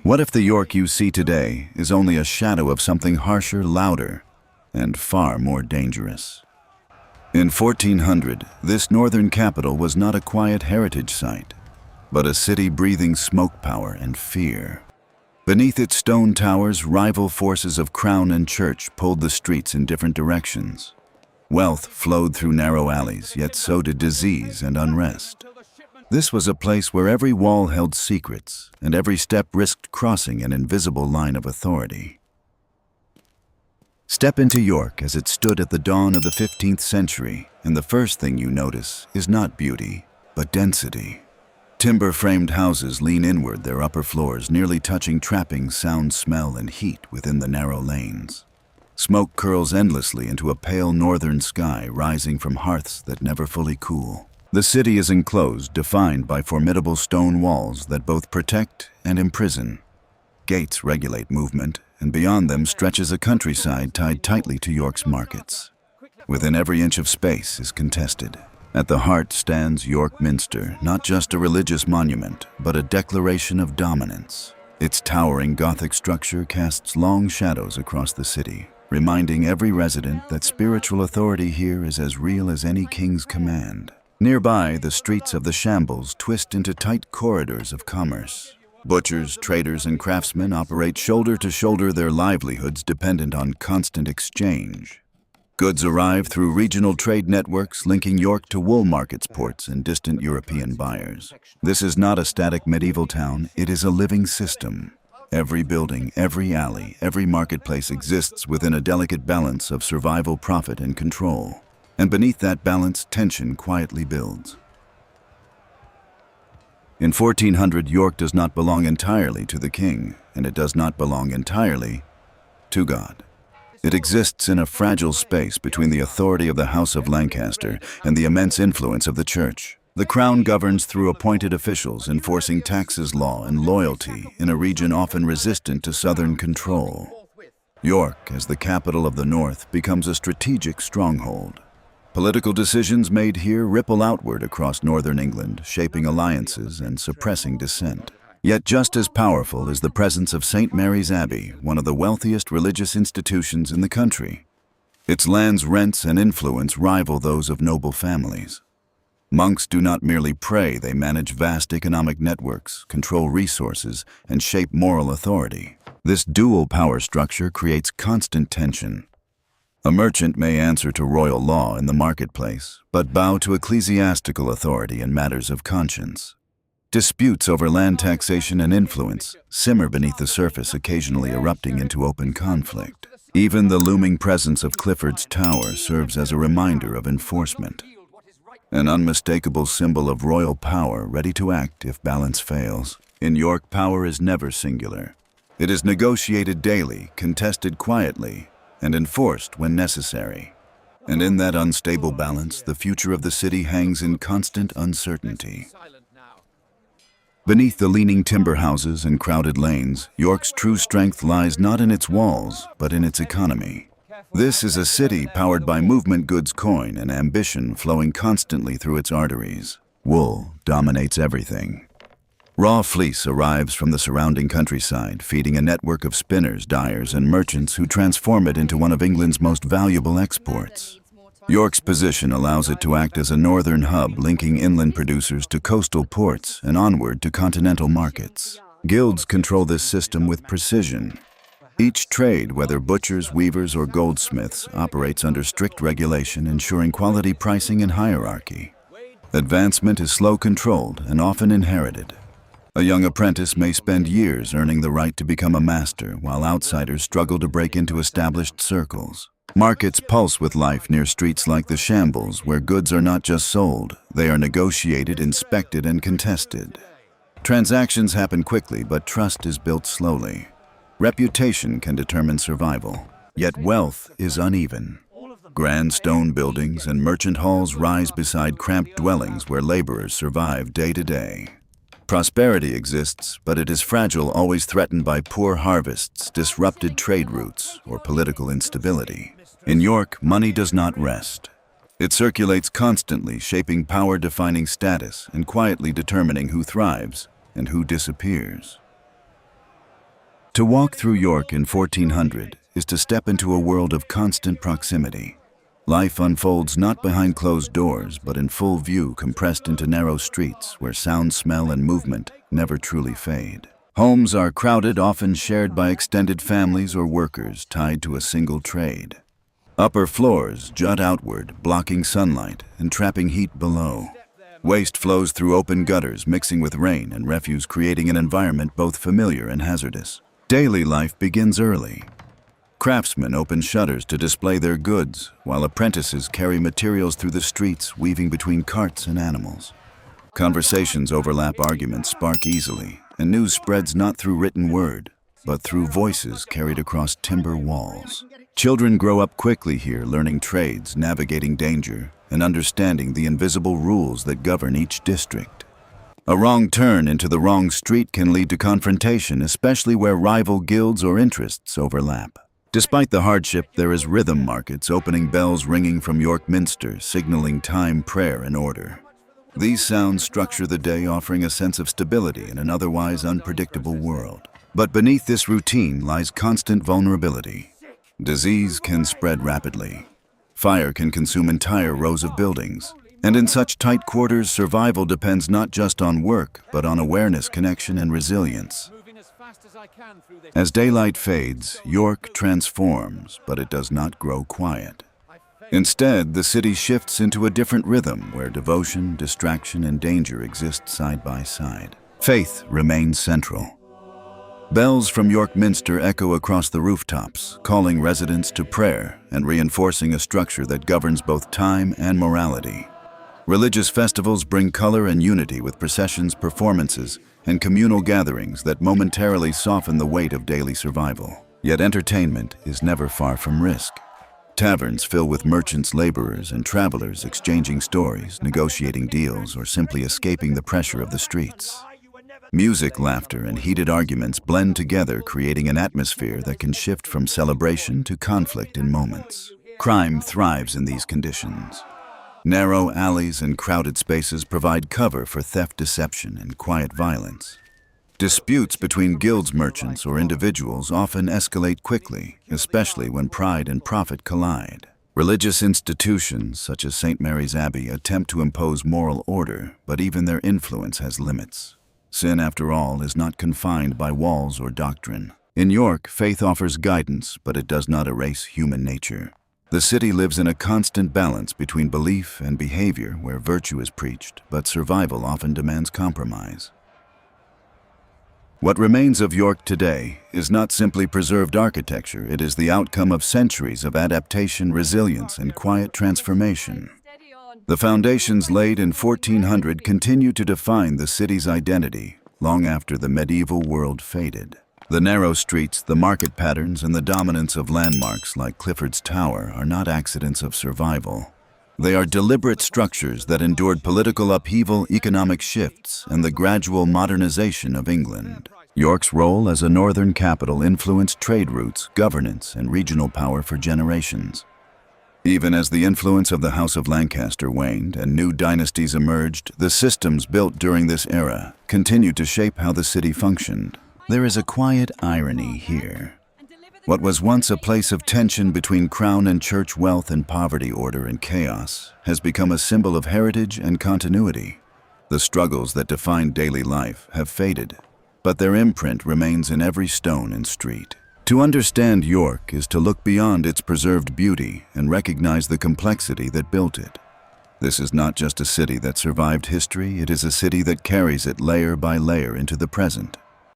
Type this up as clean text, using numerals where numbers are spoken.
What if the York you see today is only a shadow of something harsher, louder, and far more dangerous? In 1400, this northern capital was not a quiet heritage site, but a city breathing smoke power and fear. Beneath its stone towers, rival forces of crown and church pulled the streets in different directions. Wealth flowed through narrow alleys, yet so did disease and unrest. This was a place where every wall held secrets, and every step risked crossing an invisible line of authority. Step into York as it stood at the dawn of the 15th century, and the first thing you notice is not beauty, but density. Timber-framed houses lean inward, their upper floors nearly touching trappings, sound, smell, and heat within the narrow lanes. Smoke curls endlessly into a pale northern sky rising from hearths that never fully cool. The city is enclosed, defined by formidable stone walls that both protect and imprison. Gates regulate movement, and beyond them stretches a countryside tied tightly to York's markets. Within every inch of space is contested. At the heart stands York Minster, not just a religious monument, but a declaration of dominance. Its towering Gothic structure casts long shadows across the city, reminding every resident that spiritual authority here is as real as any king's command. Nearby, the streets of the Shambles twist into tight corridors of commerce. Butchers, traders, and craftsmen operate shoulder to shoulder, their livelihoods dependent on constant exchange. Goods arrive through regional trade networks linking York to wool markets, ports, and distant European buyers. This is not a static medieval town, it is a living system. Every building, every alley, every marketplace exists within a delicate balance of survival, profit, and control. And beneath that balance, tension quietly builds. In 1400, York does not belong entirely to the king, and it does not belong entirely to God. It exists in a fragile space between the authority of the House of Lancaster and the immense influence of the church. The crown governs through appointed officials, enforcing taxes, law, and loyalty in a region often resistant to southern control. York, as the capital of the north, becomes a strategic stronghold. Political decisions made here ripple outward across northern England, shaping alliances and suppressing dissent. Yet just as powerful is the presence of St. Mary's Abbey, one of the wealthiest religious institutions in the country. Its land's rents and influence rival those of noble families. Monks do not merely pray, they manage vast economic networks, control resources, and shape moral authority. This dual power structure creates constant tension. A merchant may answer to royal law in the marketplace, but bow to ecclesiastical authority in matters of conscience. Disputes over land taxation and influence simmer beneath the surface, occasionally erupting into open conflict. Even the looming presence of Clifford's Tower serves as a reminder of enforcement. An unmistakable symbol of royal power ready to act if balance fails. In York, power is never singular. It is negotiated daily, contested quietly, and enforced when necessary. And in that unstable balance, the future of the city hangs in constant uncertainty. Beneath the leaning timber houses and crowded lanes, York's true strength lies not in its walls, but in its economy. This is a city powered by movement, goods, coin, and ambition flowing constantly through its arteries. Wool dominates everything. Raw fleece arrives from the surrounding countryside, feeding a network of spinners, dyers, and merchants who transform it into one of England's most valuable exports. York's position allows it to act as a northern hub, linking inland producers to coastal ports and onward to continental markets. Guilds control this system with precision. Each trade, whether butchers, weavers, or goldsmiths, operates under strict regulation, ensuring quality pricing and hierarchy. Advancement is slow, controlled, and often inherited. A young apprentice may spend years earning the right to become a master, while outsiders struggle to break into established circles. Markets pulse with life near streets like the Shambles, where goods are not just sold, they are negotiated, inspected, and contested. Transactions happen quickly, but trust is built slowly. Reputation can determine survival, yet wealth is uneven. Grand stone buildings and merchant halls rise beside cramped dwellings where laborers survive day to day. Prosperity exists, but it is fragile, always threatened by poor harvests, disrupted trade routes, or political instability. In York, money does not rest. It circulates constantly, shaping power, defining status, and quietly determining who thrives and who disappears. To walk through York in 1400 is to step into a world of constant proximity. Life unfolds not behind closed doors, but in full view, compressed into narrow streets where sound, smell, and movement never truly fade. Homes are crowded, often shared by extended families or workers tied to a single trade. Upper floors jut outward, blocking sunlight and trapping heat below. Waste flows through open gutters, mixing with rain and refuse, creating an environment both familiar and hazardous. Daily life begins early. Craftsmen open shutters to display their goods, while apprentices carry materials through the streets, weaving between carts and animals. Conversations overlap, arguments spark easily, and news spreads not through written word, but through voices carried across timber walls. Children grow up quickly here, learning trades, navigating danger, and understanding the invisible rules that govern each district. A wrong turn into the wrong street can lead to confrontation, especially where rival guilds or interests overlap. Despite the hardship, there is rhythm markets, opening bells ringing from York Minster, signaling time, prayer, and order. These sounds structure the day, offering a sense of stability in an otherwise unpredictable world. But beneath this routine lies constant vulnerability. Disease can spread rapidly. Fire can consume entire rows of buildings. And in such tight quarters, survival depends not just on work, but on awareness, connection, and resilience. As daylight fades, York transforms, but it does not grow quiet. Instead, the city shifts into a different rhythm where devotion, distraction, and danger exist side by side. Faith remains central. Bells from York Minster echo across the rooftops, calling residents to prayer and reinforcing a structure that governs both time and morality. Religious festivals bring color and unity with processions, performances, and communal gatherings that momentarily soften the weight of daily survival. Yet entertainment is never far from risk. Taverns fill with merchants, laborers, and travelers exchanging stories, negotiating deals, or simply escaping the pressure of the streets. Music, laughter, and heated arguments blend together, creating an atmosphere that can shift from celebration to conflict in moments. Crime thrives in these conditions. Narrow alleys and crowded spaces provide cover for theft, deception, and quiet violence. Disputes between guilds, merchants, or individuals often escalate quickly, especially when pride and profit collide. Religious institutions, such as St. Mary's Abbey, attempt to impose moral order, but even their influence has limits. Sin, after all, is not confined by walls or doctrine. In York, faith offers guidance, but it does not erase human nature. The city lives in a constant balance between belief and behavior, where virtue is preached, but survival often demands compromise. What remains of York today is not simply preserved architecture, it is the outcome of centuries of adaptation, resilience, and quiet transformation. The foundations laid in 1400 continue to define the city's identity long after the medieval world faded. The narrow streets, the market patterns, and the dominance of landmarks like Clifford's Tower are not accidents of survival. They are deliberate structures that endured political upheaval, economic shifts, and the gradual modernization of England. York's role as a northern capital influenced trade routes, governance, and regional power for generations. Even as the influence of the House of Lancaster waned and new dynasties emerged, the systems built during this era continued to shape how the city functioned. There is a quiet irony here. What was once a place of tension between crown and church, wealth and poverty, order and chaos, has become a symbol of heritage and continuity. The struggles that defined daily life have faded, but their imprint remains in every stone and street. To understand York is to look beyond its preserved beauty and recognize the complexity that built it. This is not just a city that survived history, it is a city that carries it layer by layer into the present.